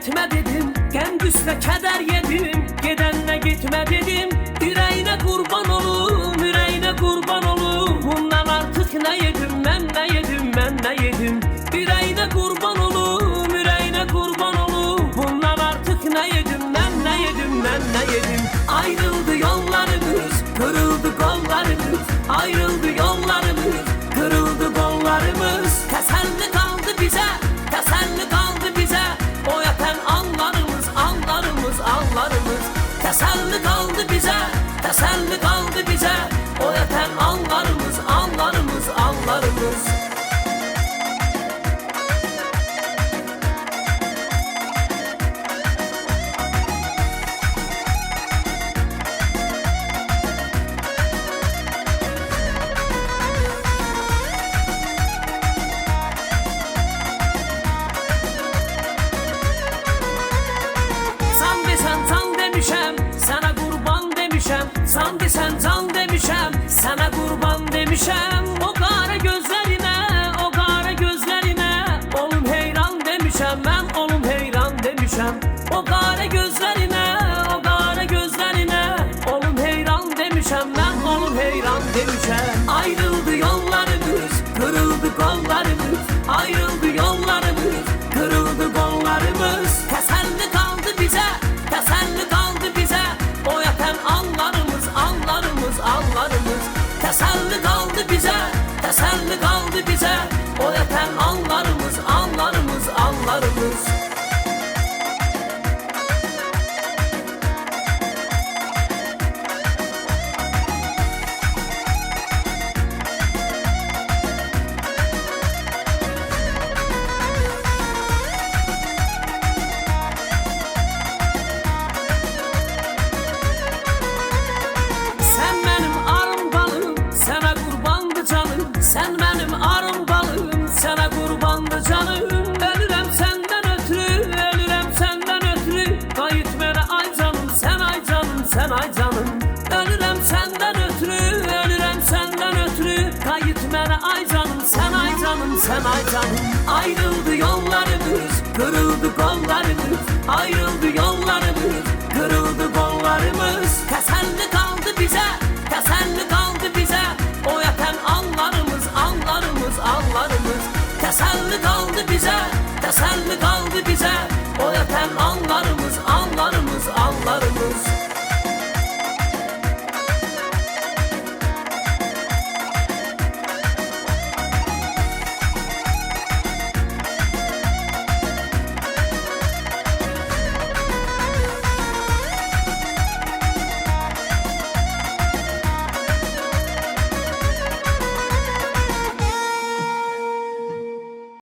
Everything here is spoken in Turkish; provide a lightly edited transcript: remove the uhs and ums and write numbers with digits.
etme dedim, kendi üstüne keder yedim. Gidenle gitme dedim, yüreğine kurban olum, yüreğine kurban olum. Bundan artık ne yedim, ben ne yedim, ben ne yedim. Yüreğine kurban olum, yüreğine kurban olum. Bundan artık ne yedim, ben ne yedim, ben ne yedim. Ayrıldı yollarımız, kırıldı kollarımız. Ayrıldı yollarımız, kırıldı kollarımız. Teselli kaldı bize, teselli kaldı bize. O yatan anlarımız, anlarımız, anlarımız. Teselli kaldı bize, teselli kaldı bize. O yatan anlarımız, anlarımız, anlarımız. Sana kurban demişem, sanki sen can demişem, sana kurban demişem. O kara gözlerine, o kara gözlerine, oğlum heyran demişem, ben oğlum heyran demişem. O kara gözlerine, o kara gözlerine, oğlum heyran demişem, ben oğlum heyran demişem. Ayrıldı yollarımız, kırıldı kollarımız. Ayrıldı yollarımız, kırıldı kollarımız. Teselli kaldı bize, teselli kaldı bize. O yatan anlarımız, anlarımız, anlarımız. Teselli kaldı bize, teselli kaldı bize. O yatan anlarımız, anlarımız, anlarımız. Sen benim arım balım, sana kurbandı canım. Ölürem senden ötürü, ölürem senden ötürü. Kayıt beni ay canım, sen ay canım, sen ay canım. Ölürem senden ötürü, ölürem senden ötürü. Kayıt beni ay canım, sen ay canım, sen ay canım. Ayrıldı yollarımız, kırıldı kollarımız. Ayrıldı yollarımız, kırıldı kollarımız. Teselli kaldı bize, teselli kaldı bize. O yatan anlarımız, anlarımız, anlarımız. Teselli kaldı bize, teselli kaldı bize. O yatan anlarımız.